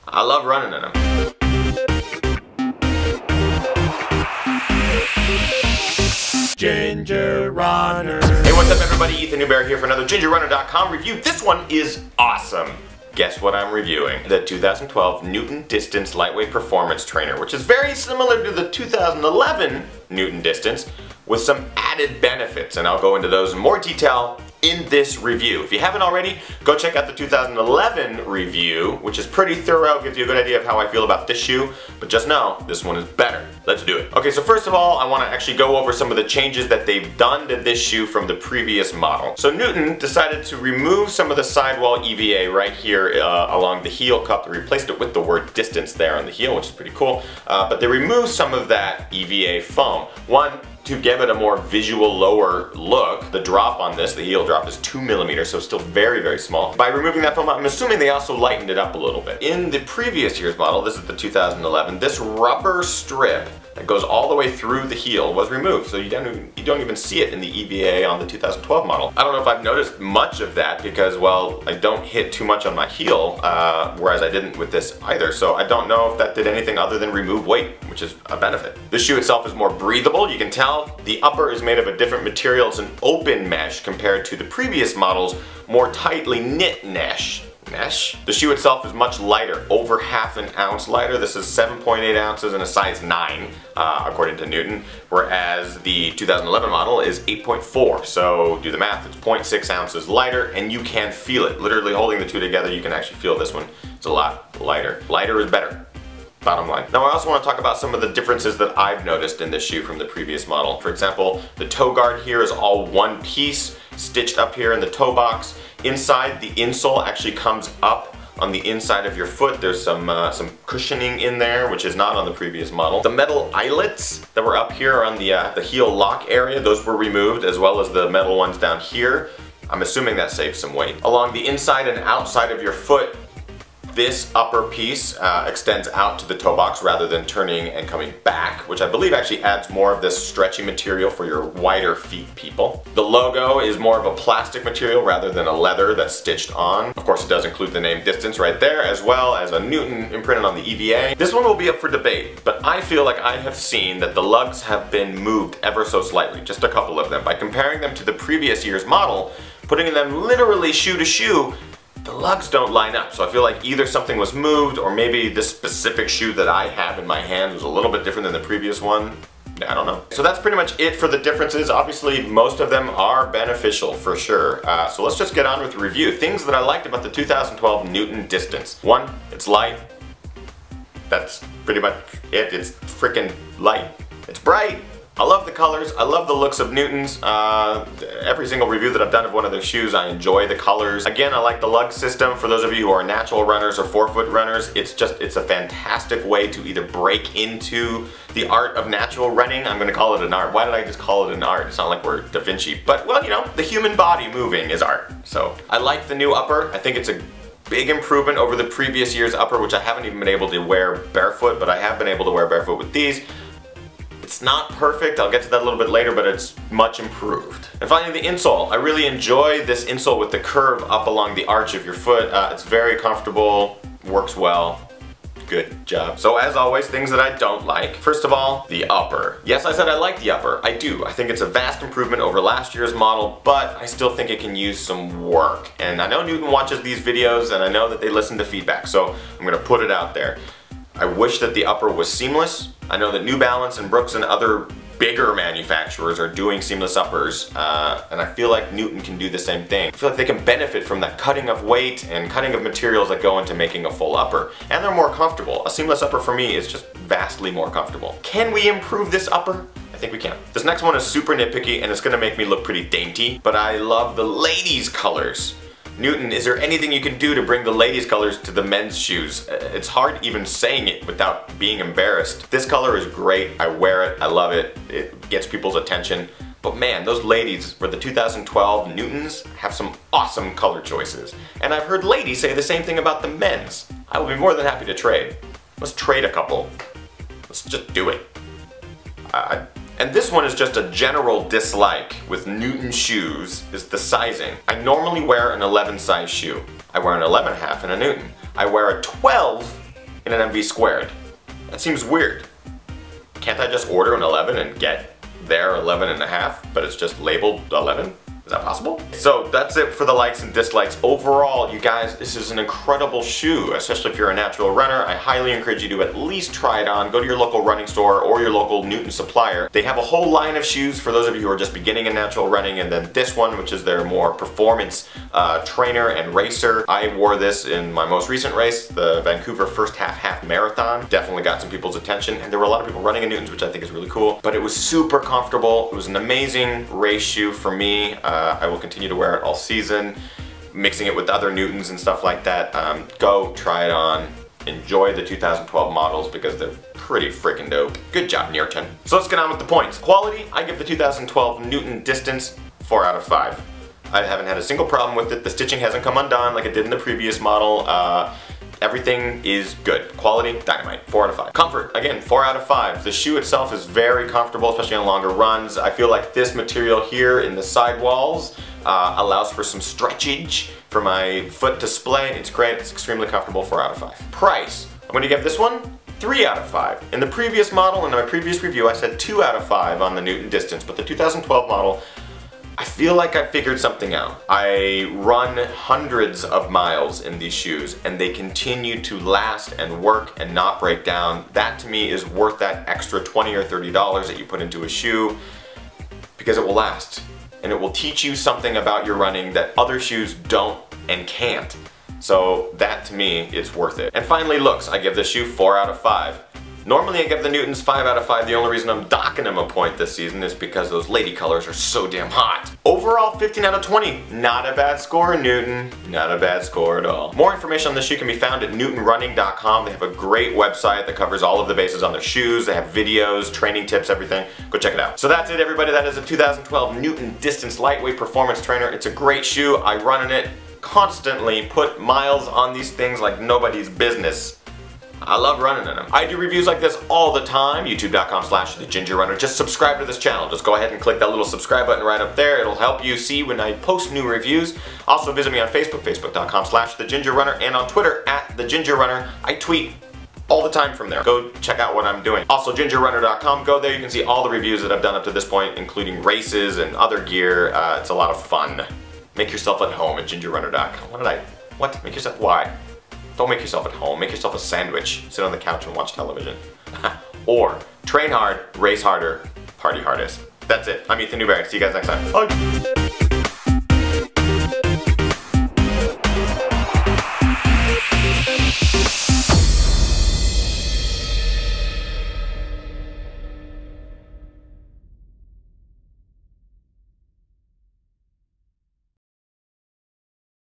I love running in them. Ginger Runner. Hey, what's up everybody? Ethan Newberry here for another GingerRunner.com review. This one is awesome. Guess what I'm reviewing? The 2012 Newton Distance Lightweight Performance Trainer, which is very similar to the 2011 Newton Distance with some added benefits, and I'll go into those in more detail in this review. If you haven't already, go check out the 2011 review, which is pretty thorough, gives you a good idea of how I feel about this shoe, but just know, this one is better. Let's do it. Okay, so first of all, I want to actually go over some of the changes that they've done to this shoe from the previous model. So Newton decided to remove some of the sidewall EVA right here along the heel cup. They replaced it with the word distance there on the heel, which is pretty cool, but they removed some of that EVA foam. One, to give it a more visual lower look. The drop on this, the heel drop, is 2 millimeters, so it's still very, very small. By removing that foam, I'm assuming they also lightened it up a little bit. In the previous year's model, this is the 2011, this rubber strip that goes all the way through the heel was removed, so you don't even see it in the EVA on the 2012 model. I don't know if I've noticed much of that because, well, I don't hit too much on my heel, whereas I didn't with this either, so I don't know if that did anything other than remove weight, which is a benefit. This shoe itself is more breathable. You can tell the upper is made of a different material. It's an open mesh compared to the previous models, more tightly knit mesh. The shoe itself is much lighter, over ½ an ounce lighter. This is 7.8 ounces and a size 9, according to Newton, whereas the 2011 model is 8.4. So do the math, it's 0.6 ounces lighter, and you can feel it. Literally holding the two together, you can actually feel this one. It's a lot lighter. Lighter is better. Bottom line. Now I also want to talk about some of the differences that I've noticed in this shoe from the previous model. For example, the toe guard here is all one piece, stitched up here in the toe box. Inside, the insole actually comes up on the inside of your foot. There's some cushioning in there, which is not on the previous model. The metal eyelets that were up here on the heel lock area, those were removed, as well as the metal ones down here. I'm assuming that saves some weight. Along the inside and outside of your foot, this upper piece extends out to the toe box rather than turning and coming back, which I believe actually adds more of this stretchy material for your wider feet people. The logo is more of a plastic material rather than a leather that's stitched on. Of course, it does include the name Distance right there, as well as a Newton imprinted on the EVA. This one will be up for debate, but I feel like I have seen that the lugs have been moved ever so slightly, just a couple of them. By comparing them to the previous year's model, putting them literally shoe to shoe, the lugs don't line up, so I feel like either something was moved or maybe this specific shoe that I have in my hand was a little bit different than the previous one. I don't know. So that's pretty much it for the differences. Obviously, most of them are beneficial for sure. So let's just get on with the review. Things that I liked about the 2012 Newton Distance. One, it's light. That's pretty much it. It's freaking light. It's bright. I love the colors, I love the looks of Newton's. Every single review that I've done of one of their shoes, I enjoy the colors. Again, I like the lug system. For those of you who are natural runners or forefoot runners, it's a fantastic way to either break into the art of natural running. I'm gonna call it an art. Why did I just call it an art? It's not like we're Da Vinci, but well, you know, the human body moving is art. So I like the new upper. I think it's a big improvement over the previous year's upper, which I haven't even been able to wear barefoot, but I have been able to wear barefoot with these. It's not perfect, I'll get to that a little bit later, but it's much improved. And finally, the insole. I really enjoy this insole with the curve up along the arch of your foot. It's very comfortable, works well. Good job. So as always, things that I don't like. First of all, the upper. Yes, I said I like the upper. I do. I think it's a vast improvement over last year's model, but I still think it can use some work. And I know Newton watches these videos, and I know that they listen to feedback, so I'm gonna put it out there. I wish that the upper was seamless. I know that New Balance and Brooks and other bigger manufacturers are doing seamless uppers, and I feel like Newton can do the same thing. I feel like they can benefit from that cutting of weight and cutting of materials that go into making a full upper. And they're more comfortable. A seamless upper for me is just vastly more comfortable. Can we improve this upper? I think we can. This next one is super nitpicky and it's gonna make me look pretty dainty, but I love the ladies' colors. Newton, is there anything you can do to bring the ladies' colors to the men's shoes? It's hard even saying it without being embarrassed. This color is great, I wear it, I love it, it gets people's attention. But man, those ladies for the 2012 Newtons have some awesome color choices. And I've heard ladies say the same thing about the men's. I will be more than happy to trade. Let's trade a couple. Let's just do it. And this one is just a general dislike with Newton shoes, is the sizing. I normally wear an 11 size shoe. I wear an 11.5 in a Newton. I wear a 12 in an MV squared. That seems weird. Can't I just order an 11 and get their 11.5, but it's just labeled 11? Is that possible? So that's it for the likes and dislikes. Overall, you guys, this is an incredible shoe, especially if you're a natural runner. I highly encourage you to at least try it on. Go to your local running store or your local Newton supplier. They have a whole line of shoes for those of you who are just beginning in natural running, and then this one, which is their more performance trainer and racer. I wore this in my most recent race, the Vancouver first half marathon. Definitely got some people's attention, and there were a lot of people running in Newtons, which I think is really cool. But it was super comfortable. It was an amazing race shoe for me. I will continue to wear it all season, mixing it with other Newtons and stuff like that. Go try it on. Enjoy the 2012 models because they're pretty freaking dope. Good job, Nearton. So let's get on with the points. Quality, I give the 2012 Newton Distance 4 out of 5. I haven't had a single problem with it. The stitching hasn't come undone like it did in the previous model. Everything is good. Quality, dynamite, 4 out of 5. Comfort, again, 4 out of 5. The shoe itself is very comfortable, especially on longer runs. I feel like this material here in the sidewalls allows for some stretchage for my foot to splay. It's great, it's extremely comfortable, 4 out of 5. Price, I'm gonna give this one 3 out of 5. In the previous model, in my previous review, I said 2 out of 5 on the Newton Distance, but the 2012 model, I feel like I figured something out. I run hundreds of miles in these shoes and they continue to last and work and not break down. That to me is worth that extra $20 or $30 that you put into a shoe because it will last. And it will teach you something about your running that other shoes don't and can't. So that to me is worth it. And finally, looks. I give this shoe 4 out of 5. Normally I give the Newtons 5 out of 5. The only reason I'm docking them a point this season is because those lady colors are so damn hot. Overall, 15 out of 20. Not a bad score, Newton. Not a bad score at all. More information on this shoe can be found at newtonrunning.com. They have a great website that covers all of the bases on their shoes. They have videos, training tips, everything. Go check it out. So that's it, everybody. That is a 2012 Newton Distance Lightweight Performance Trainer. It's a great shoe. I run in it constantly, put miles on these things like nobody's business. I love running in them. I do reviews like this all the time. YouTube.com/thegingerrunner. Just subscribe to this channel. Just go ahead and click that little subscribe button right up there. It'll help you see when I post new reviews. Also visit me on Facebook, facebook.com/thegingerrunner, and on Twitter @thegingerrunner. I tweet all the time from there. Go check out what I'm doing. Also gingerrunner.com. Go there. You can see all the reviews that I've done up to this point, including races and other gear. It's a lot of fun. Make yourself at home at gingerrunner.com. What? Make yourself, why? Don't make yourself at home. Make yourself a sandwich. Sit on the couch and watch television. Or train hard, race harder, party hardest. That's it. I'm Ethan Newberry. See you guys next time. Bye.